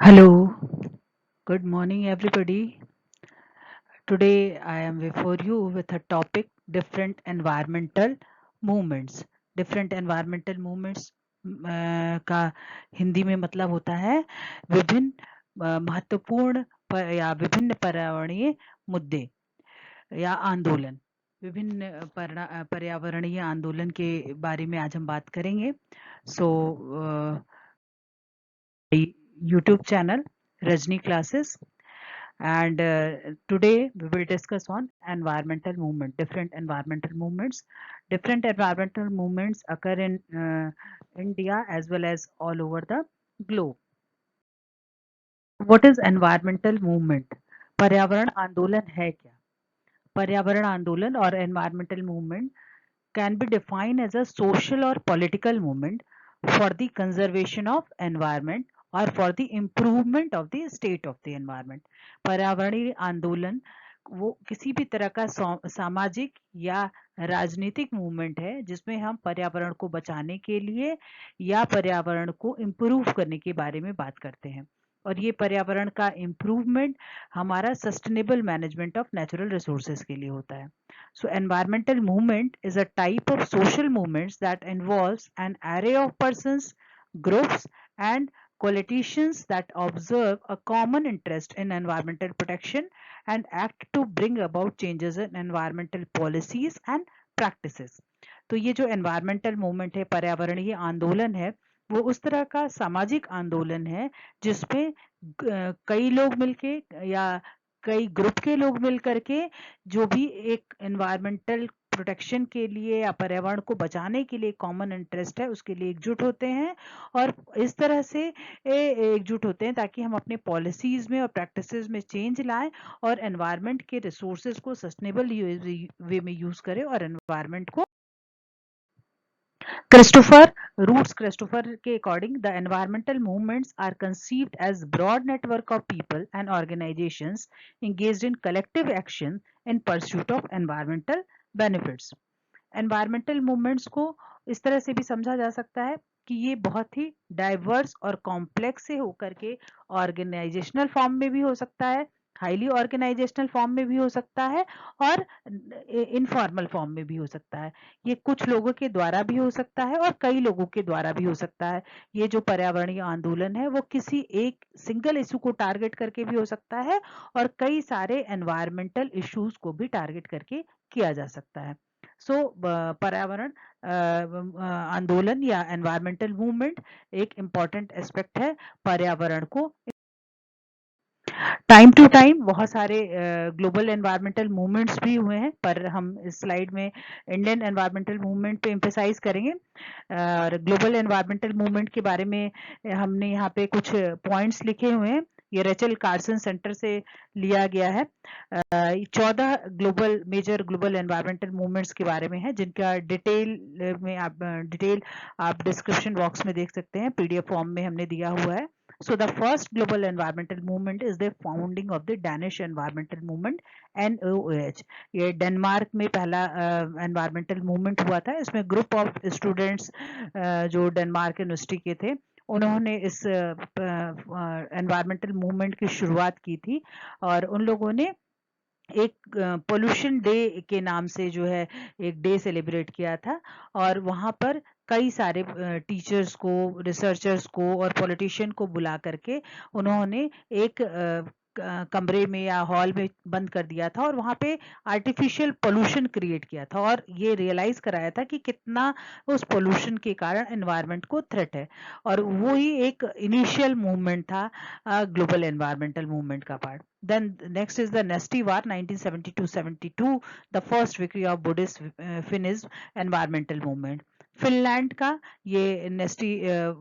Hello, good morning, everybody. Today I am before you with a topic different environmental movements. Different environmental movements का हिंदी में मतलब होता है विभिन्न महत्वपूर्ण या विभिन्न पर्यावरणीय मुद्दे या आंदोलन। विभिन्न पर्यावरणीय आंदोलन के बारे में आज हम बात करेंगे। सो YouTube channel Rajni Classes. And today we will discuss on environmental movement, different environmental movements. Different environmental movements occur in India as well as all over the globe. What is environmental movement? पर्यावरण आंदोलन है क्या? पर्यावरण आंदोलन or environmental movement can be defined as a social or political movement for the conservation of environment or for the improvement of the state of the environment. पर्यावरणीय आंदोलन वो किसी भी तरह का सामाजिक या राजनीतिक मूवमेंट है जिसमें हम पर्यावरण को बचाने के लिए या पर्यावरण को इम्प्रूव करने के बारे में बात करते हैं। और ये पर्यावरण का इम्प्रूवमेंट हमारा sustainable management of natural resources के लिए होता है। So environmental movement is a type of social movements that involves an array of persons, groups and politicians that observe a common interest in environmental protection and act to bring about changes in environmental policies and practices. तो ये जो environmental movement है, पर्यावरणीय आंदोलन है, वो उस तरह का सामाजिक आंदोलन है जिसमें कई लोग मिलके या कई ग्रुप के लोग मिल करके जो भी एक एनवायरमेंटल प्रोटेक्शन के लिए या पर्यावरण को बचाने के लिए कॉमन इंटरेस्ट है उसके लिए एकजुट होते हैं और इस तरह से एकजुट होते हैं ताकि हम अपने पॉलिसीज में और प्रैक्टिसेस में चेंज लाएं और एनवायरनमेंट के रिसोर्सेज को सस्टेनेबल वे में यूज करें और एनवायरनमेंट को Christopher के according the environmental movements are conceived as broad network of people and organizations engaged in collective action in pursuit of environmental benefits. Environmental movements को इस तरह से भी समझा जा सकता है कि ये बहुत ही डाइवर्स और कॉम्प्लेक्स से होकर के ऑर्गेनाइजेशनल फॉर्म में भी हो सकता है, हाईली ऑर्गेनाइजेशनल फॉर्म में भी हो सकता है और इनफॉर्मल फॉर्म में भी हो सकता है। ये कुछ लोगों के द्वारा भी हो सकता है और कई लोगों के द्वारा भी हो सकता है। ये जो पर्यावरणीय आंदोलन है वो किसी एक सिंगल इशू को टारगेट करके भी हो सकता है और कई सारे एनवायरमेंटल इश्यूज को भी टारगेट करके किया जा सकता है। सो पर्यावरण आंदोलन या एनवायरमेंटल मूवमेंट एक इम्पॉर्टेंट एस्पेक्ट है पर्यावरण को। टाइम टू टाइम बहुत सारे ग्लोबल एनवायरमेंटल मूवमेंट्स भी हुए हैं पर हम इस स्लाइड में इंडियन एनवायरमेंटल मूवमेंट पे एम्फेसाइज करेंगे। और ग्लोबल एनवायरमेंटल मूवमेंट के बारे में हमने यहाँ पे कुछ पॉइंट्स लिखे हुए हैं। ये रेचल कार्सन सेंटर से लिया गया है। 14 मेजर ग्लोबल एनवायरमेंटल मूवमेंट्स के बारे में है जिनका डिटेल आप डिस्क्रिप्शन बॉक्स में देख सकते हैं, पीडीएफ फॉर्म में हमने दिया हुआ है। So the first global environmental movement is the founding of the Danish environmental movement NOAH. ये डेनमार्क में पहला environmental movement हुआ था। इसमें ग्रुप ऑफ स्टूडेंट्स जो डेनमार्क यूनिवर्सिटी के थे उन्होंने इस environmental movement की शुरुआत की थी और उन लोगों ने एक पोल्यूशन डे के नाम से जो है एक डे सेलिब्रेट किया था और वहाँ पर कई सारे टीचर्स को, रिसर्चर्स को और पॉलिटिशियन को बुला करके उन्होंने एक कमरे में या हॉल में बंद कर दिया था और वहाँ पे आर्टिफिशियल पोल्यूशन क्रिएट किया था और ये रियलाइज कराया था कि कितना उस पोल्यूशन के कारण एनवायरनमेंट को थ्रेट है और वो ही एक इनिशियल मूवमेंट था ग्लोबल एनवायरमेंटल मूवमेंट का part. Then next is the Nasty War 1972-72, the first victory of Buddhist Finnish environmental movement. Finland का ये नेस्टी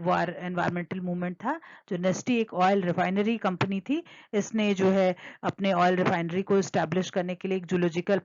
वार एनवायरमेंटल मूवमेंट था। जो नेस्टी एक ऑयल रिफाइनरी कंपनी थी, इसने जो है अपने ऑयल रिफाइनरी को इस्टेब्लिश करने के लिए एक जूलॉजिकल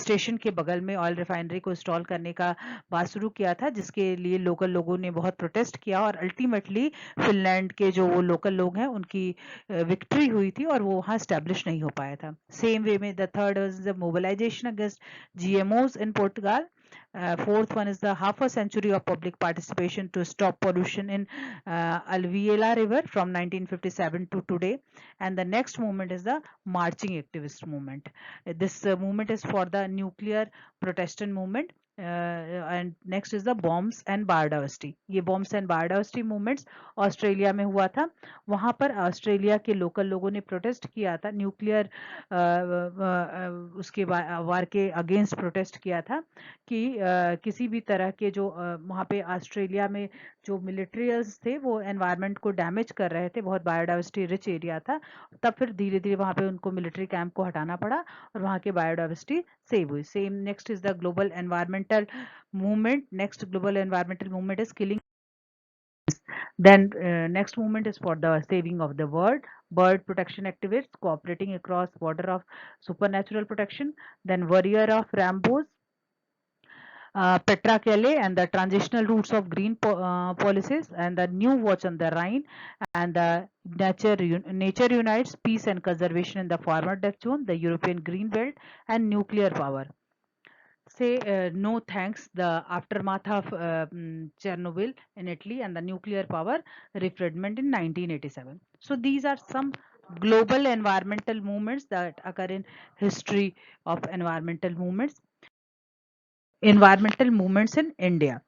स्टेशन के बगल में ऑयल रिफाइनरी को इंस्टॉल करने का बात शुरू किया था जिसके लिए लोकल लोगों ने बहुत प्रोटेस्ट किया और अल्टीमेटली फिनलैंड के जो वो लोकल लोग हैं उनकी विक्ट्री हुई थी और वो वहाँ स्टैब्लिश नहीं हो पाया था। सेम वे में the third was the mobilization against GMOs in Portugal Fourth one is the half a century of public participation to stop pollution in Alveola River from 1957 to today. And the next movement is the marching activist movement. This movement is for the nuclear protestant movement. And next is the bombs and biodiversity. ये bombs and biodiversity movements Australia में हुआ था. वहां पर Australia के local लोगों ने protest किया था, न्यूक्लियर उसके वार के अगेंस्ट प्रोटेस्ट किया था कि किसी भी तरह के जो वहाँ पे ऑस्ट्रेलिया में जो मिलिट्रियल्स थे वो एनवायरनमेंट को डैमेज कर रहे थे. बहुत बायोडाइवर्सिटी रिच एरिया था. तब फिर धीरे धीरे वहाँ पे उनको मिलिट्री कैंप को हटाना पड़ा और वहाँ के बायोडाइवर्सिटी सेव हुई. Same next is the global environmental movement. Next global environmental movement is killing. Then next movement is for the saving of the world. Bird protection activists cooperating across border of supernatural protection. Then warrior of Rambos, Petra Kelly and the transitional routes of green policies, and the new watch on the Rhine, and the nature unites peace and conservation in the former death zone, the European green belt, and nuclear power. Say no thanks, the aftermath of Chernobyl in Italy, and the nuclear power referendum in 1987. So these are some global environmental movements that occur in history of environmental movements. Environmental movements in India.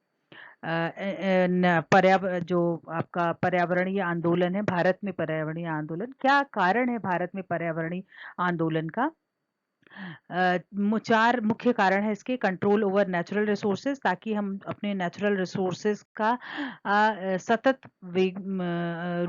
जो आपका पर्यावरणीय आंदोलन है भारत में, पर्यावरणीय आंदोलन, क्या कारण है भारत में पर्यावरणीय आंदोलन का? चार मुख्य कारण है इसके. कंट्रोल ओवर नेचुरल रिसोर्सेज, ताकि हम अपने नेचुरल रिसोर्सेज का सतत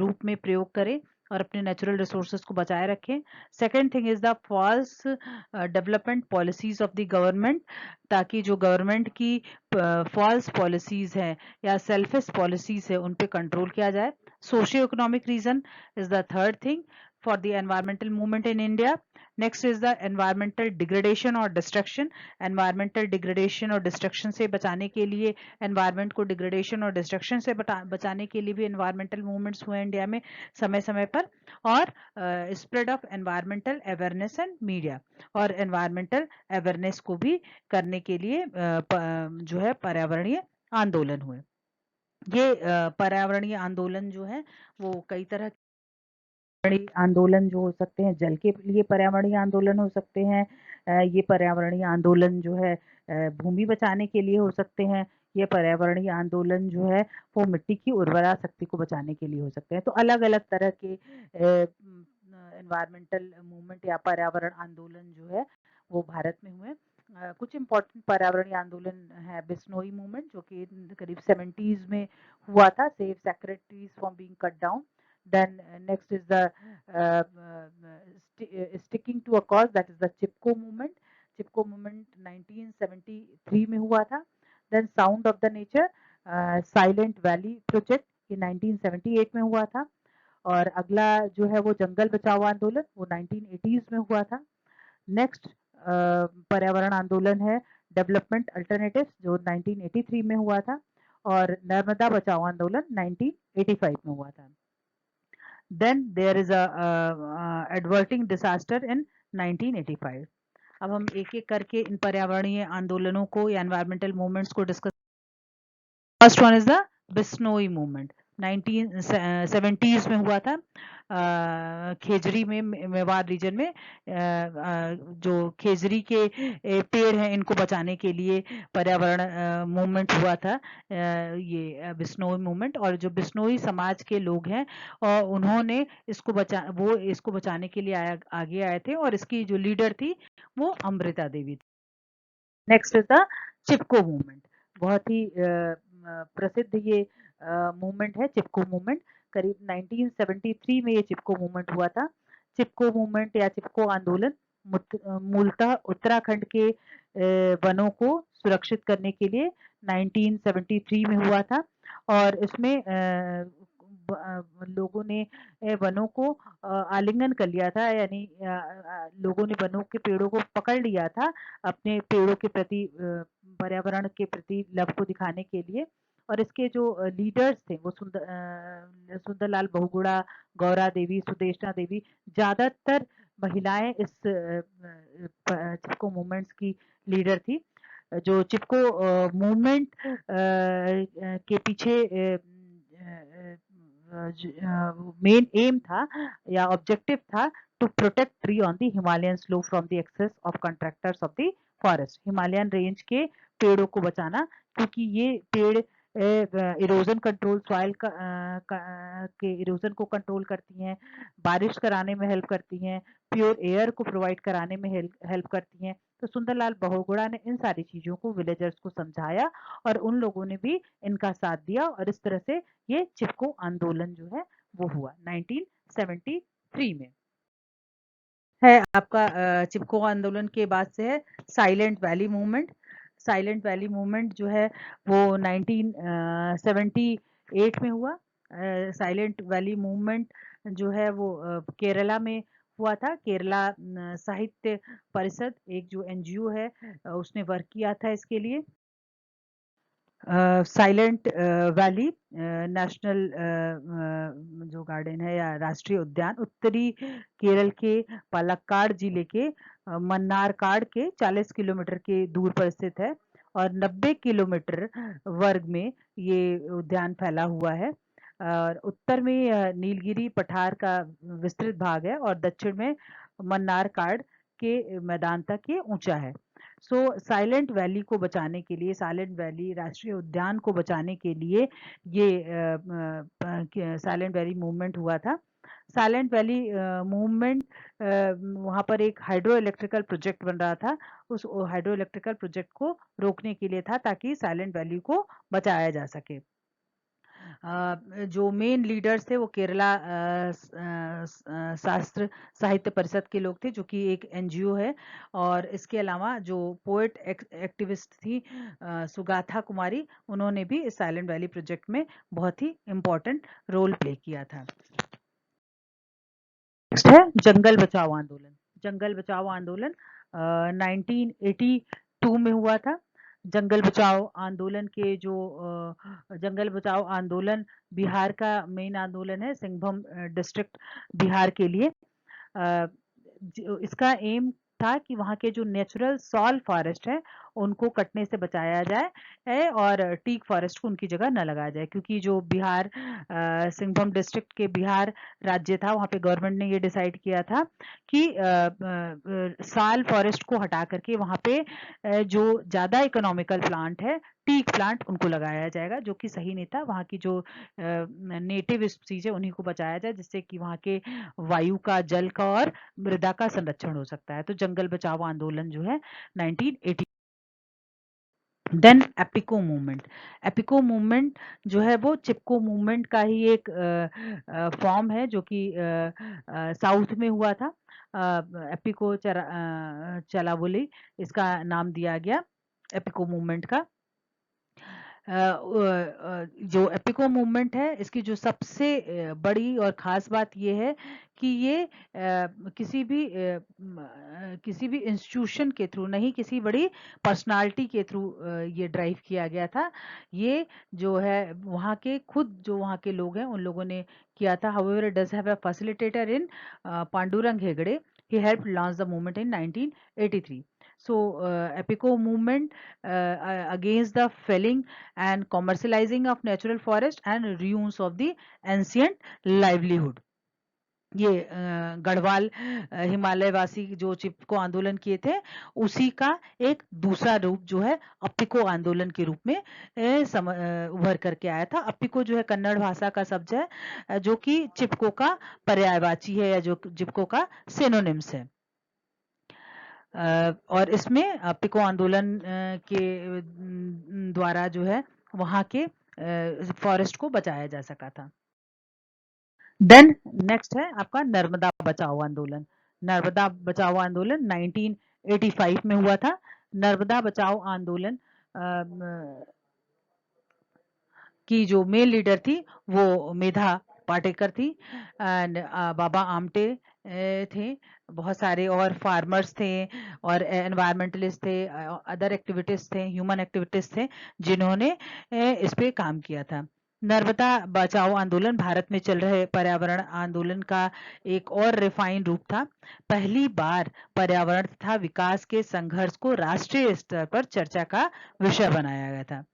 रूप में प्रयोग करें और अपने नेचुरल रिसोर्सेज को बचाए रखें. Second thing is the false development policies of the government, ताकि जो गवर्नमेंट की फॉल्स पॉलिसीज हैं या सेल्फिश पॉलिसीज है उन पे कंट्रोल किया जाए. Socio economic reason is the third thing for the environmental movement in India. Next is the environmental degradation or destruction. Environmental degradation और destruction से बचाने के लिए, environment को degradation और destruction से बचाने के लिए भी environmental movements हुए इंडिया में समय समय पर. और spread of environmental awareness and media, और environmental awareness को भी करने के लिए जो है पर्यावरणीय आंदोलन हुए. ये पर्यावरणीय आंदोलन जो है वो कई तरह आंदोलन जो हो सकते हैं, जल के लिए पर्यावरणीय आंदोलन हो सकते हैं. ये पर्यावरणीय आंदोलन जो है भूमि बचाने के लिए हो सकते हैं. ये पर्यावरणीय आंदोलन जो है वो मिट्टी की उर्वरा शक्ति को बचाने के लिए हो सकते हैं. तो अलग अलग तरह के एनवायरमेंटल मूवमेंट या पर्यावरण आंदोलन जो है वो भारत में हुए. कुछ इम्पोर्टेंट पर्यावरणीय आंदोलन है. बिश्नोई मूवमेंट जो कि करीब 70s में हुआ था, save sacred trees from being cut down. Then next is the sticking to a cause, that is the Chipko movement. Chipko movement 1973 में हुआ था. Then sound of the nature, Silent Valley project ये 1978 में हुआ था. और अगला जो है वो जंगल बचाओ आंदोलन, वो 1980s में हुआ था. नेक्स्ट पर्यावरण आंदोलन है डेवलपमेंट अल्टरनेटिव्स जो 1983 में हुआ था. और नर्मदा बचाओ आंदोलन 1985 में हुआ था. Then there is a adverting disaster in 1985. अब हम एक एक करके इन पर्यावरणीय आंदोलनों को या एनवायरमेंटल मूवमेंट्स को discuss. First one is the Bishnoi movement 1970s में हुआ था. खेजरी में, मेवाड़ रीजन में जो खेजरी के पेड़ हैं इनको बचाने के लिए पर्यावरण मूवमेंट हुआ था, ये बिश्नोई मूवमेंट. और जो बिश्नोई समाज के लोग हैं और उन्होंने इसको बचाने के लिए आगे आए थे, और इसकी जो लीडर थी वो अमृता देवी थी. Next is the Chipko movement. बहुत ही प्रसिद्ध ये मूवमेंट है चिपको मूवमेंट. करीब 1973 में ये चिपको मूवमेंट हुआ था. चिपको मूवमेंट या चिपको आंदोलन मूलतः उत्तराखंड के वनों को सुरक्षित करने के लिए 1973 में हुआ था. और इसमें लोगों ने वनों को आलिंगन कर लिया था, यानी लोगों ने वनों के पेड़ों को पकड़ लिया था अपने पेड़ों के प्रति, पर्यावरण के प्रति लव को दिखाने के लिए. और इसके जो लीडर्स थे वो सुंदरलाल बहुगुणा, गौरा देवी, सुदेशना देवी, ज्यादातर महिलाएं इस चिपको मूवमेंट्स की लीडर थी. जो चिपको मूवमेंट के पीछे मेन एम था या ऑब्जेक्टिव था to protect tree on the Himalayan slope from the excess of contractors of the forest. Himalayan range के पेड़ों को बचाना, क्योंकि ये पेड़ इरोजन कंट्रोल, सॉइल के इरोजन को कंट्रोल करती हैं, बारिश कराने में हेल्प करती हैं, प्योर एयर को प्रोवाइड कराने में हेल्प करती हैं। तो सुंदरलाल बहुगुणा ने इन सारी चीजों को विलेजर्स को समझाया और उन लोगों ने भी इनका साथ दिया और इस तरह से ये चिपको आंदोलन जो है वो हुआ 1973 में। है आपका चिपको आंदोलन के बाद से है silent valley movement. Silent valley movement जो है वो 1978 में हुआ। साइलेंट वैली मूवमेंट जो है वो केरला में हुआ था। केरला साहित्य परिषद एक जो एनजीओ है उसने वर्क किया था इसके लिए। साइलेंट वैली नेशनल जो गार्डन है या राष्ट्रीय उद्यान उत्तरी केरल के पालक्काड जिले के मन्नारकाड के 40 किलोमीटर के दूर पर स्थित है और 90 किलोमीटर वर्ग में ये उद्यान फैला हुआ है। और उत्तर में नीलगिरी पठार का विस्तृत भाग है और दक्षिण में मन्नारकाड के मैदान तक ये ऊंचा है। सो साइलेंट वैली को बचाने के लिए, साइलेंट वैली राष्ट्रीय उद्यान को बचाने के लिए ये साइलेंट वैली मूवमेंट हुआ था। साइलेंट वैली मूवमेंट वहाँ पर एक हाइड्रो इलेक्ट्रिकल प्रोजेक्ट बन रहा था। उस हाइड्रो इलेक्ट्रिकल प्रोजेक्ट को रोकने के लिए था ताकि साइलेंट वैली को बचाया जा सके। जो मेन लीडर्स थे वो केरला शास्त्र साहित्य परिषद के लोग थे जो कि एक एनजीओ है। और इसके अलावा जो पोएट एक्टिविस्ट थी सुगाथा कुमारी, उन्होंने भी इस साइलेंट वैली प्रोजेक्ट में बहुत ही इम्पोर्टेंट रोल प्ले किया था। नेक्स्ट है जंगल बचाओ आंदोलन। जंगल बचाओ आंदोलन 1982 में हुआ था। जंगल बचाओ आंदोलन के जो जंगल बचाओ आंदोलन बिहार का मेन आंदोलन है, सिंहभूम डिस्ट्रिक्ट बिहार के लिए। इसका एम था कि वहाँ के जो नेचुरल सॉल फॉरेस्ट है उनको कटने से बचाया जाए और टीक फॉरेस्ट को उनकी जगह न लगाया जाए, क्योंकि जो बिहार सिंहभूम डिस्ट्रिक्ट के बिहार राज्य था वहाँ पे गवर्नमेंट ने ये डिसाइड किया था कि साल फॉरेस्ट को हटा करके वहाँ पे जो ज़्यादा इकोनॉमिकल प्लांट है टीक प्लांट उनको लगाया जाएगा, जो कि सही नहीं था। वहाँ की जो नेटिव स्पीसीज है उन्हीं को बचाया जाए, जिससे कि वहाँ के वायु का, जल का और मृदा का संरक्षण हो सकता है। तो जंगल बचाओ आंदोलन जो है 1980। Then Appiko movement. Appiko movement जो है वो चिपको मूवमेंट का ही एक फॉर्म है जो कि साउथ में हुआ था। एपिको चलाबुली इसका नाम दिया गया एपिको मूवमेंट का। जो एपिको मूवमेंट है इसकी जो सबसे बड़ी और ख़ास बात ये है कि ये किसी भी इंस्टीट्यूशन के थ्रू नहीं, किसी बड़ी पर्सनालिटी के थ्रू ये ड्राइव किया गया था। ये जो है वहाँ के खुद जो वहाँ के लोग हैं उन लोगों ने किया था। However it does have a facilitator in Pandurang Hegde. He helped launch the movement in 1983. So, Epico movement against the felling and commercializing of natural forest and reuse of the ancient livelihood. ये गढ़वाल हिमालयवासी जो चिपको आंदोलन किए थे उसी का एक दूसरा रूप जो है अप्पिको आंदोलन के रूप में उभर करके आया था। अप्पिको जो है कन्नड़ भाषा का शब्द है जो कि चिपको का पर्यायवाची है या जो चिपको का सिनोनिम्स है। और इसमें अप्पिको आंदोलन के द्वारा जो है वहाँ के फॉरेस्ट को बचाया जा सका था। देन नेक्स्ट है आपका नर्मदा बचाओ आंदोलन। नर्मदा बचाओ आंदोलन 1985 में हुआ था। नर्मदा बचाओ आंदोलन की जो मेन लीडर थी वो मेधा पाटेकर थी एंड बाबा आमटे थे। बहुत सारे और फार्मर्स थे और एनवायरमेंटलिस्ट थे, अदर एक्टिविटीज थे, ह्यूमन एक्टिविटीज थे जिन्होंने इस पे काम किया था। नर्मदा बचाओ आंदोलन भारत में चल रहे पर्यावरण आंदोलन का एक और रिफाइन रूप था। पहली बार पर्यावरण तथा विकास के संघर्ष को राष्ट्रीय स्तर पर चर्चा का विषय बनाया गया था।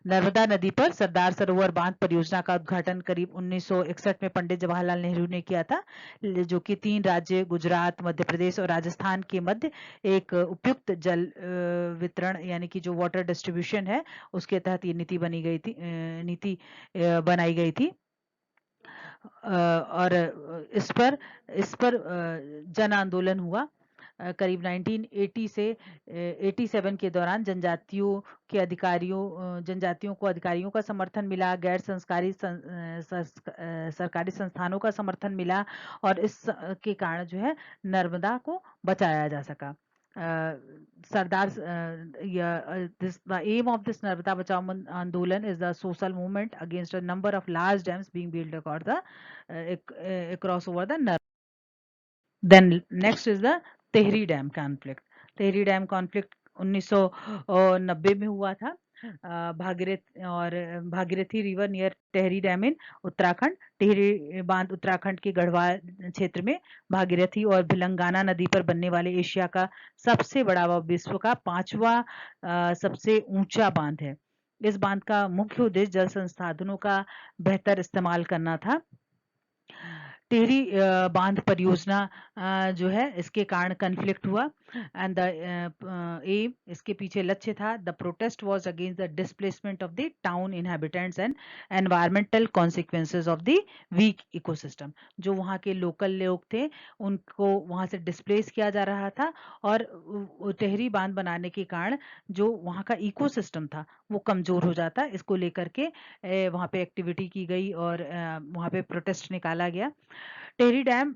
नर्मदा नदी पर सरदार सरोवर बांध परियोजना का उद्घाटन करीब 1961 में पंडित जवाहरलाल नेहरू ने किया था, जो कि 3 राज्य गुजरात, मध्य प्रदेश और राजस्थान के मध्य एक उपयुक्त जल वितरण यानी कि जो वाटर डिस्ट्रीब्यूशन है उसके तहत ये नीति बनाई गई थी। और इस पर जन आंदोलन हुआ। करीब 1980 से 87 के दौरान जनजातियों को अधिकारियों का समर्थन मिला, गैर सरकारी संस्थानों का समर्थन मिला और इस के कारण जो है नर्मदा को बचाया जा सका। The aim of this Narmada Bachao Andolan is the social movement against a number of large dams being built across over the Narmada. Then next is the Tehri Dam conflict. Tehri Dam conflict 1990 में हुआ था। Bhagirathi river near Tehri dam in Uttarakhand. Tehri बांध उत्तराखंड के गढ़वाल क्षेत्र में भागीरथी और भिलंगाना नदी पर बनने वाले एशिया का सबसे बड़ा व विश्व का 5वां सबसे ऊंचा बांध है। इस बांध का मुख्य उद्देश्य जल संसाधनों का बेहतर इस्तेमाल करना था। टेहरी बांध परियोजना जो है इसके कारण कन्फ्लिक्ट हुआ एंड द एम इसके पीछे लक्ष्य था the protest was against the displacement of the town inhabitants and environmental consequences of the weak ecosystem. जो वहाँ के लोकल लोग थे उनको वहाँ से डिस्प्लेस किया जा रहा था और टेहरी बांध बनाने के कारण जो वहाँ का इकोसिस्टम था वो कमजोर हो जाता। इसको लेकर के वहाँ पे एक्टिविटी की गई और वहाँ पे प्रोटेस्ट निकाला गया। टेहरी डैम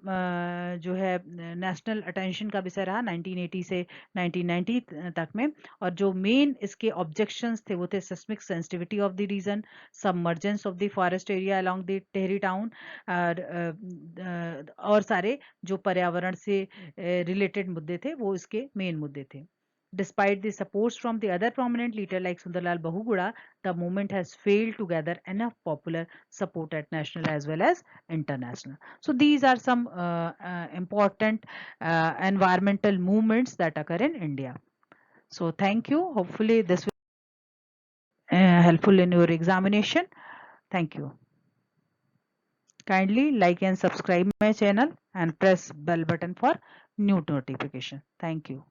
जो है नेशनल अटेंशन का विषय रहा 1980 से 1990 तक में और जो मेन इसके ऑब्जेक्शंस थे वो थे seismic sensitivity of the region, submergence of the forest area along the Tehri town और सारे जो पर्यावरण से रिलेटेड मुद्दे थे वो इसके मेन मुद्दे थे। Despite the supports from the other prominent leader like Sundarlal Bahuguda, the movement has failed to gather enough popular support at national as well as international. So these are some important environmental movements that occur in India. So thank you. Hopefully this will be helpful in your examination. Thank you. Kindly like and subscribe my channel and press bell button for new notification. Thank you.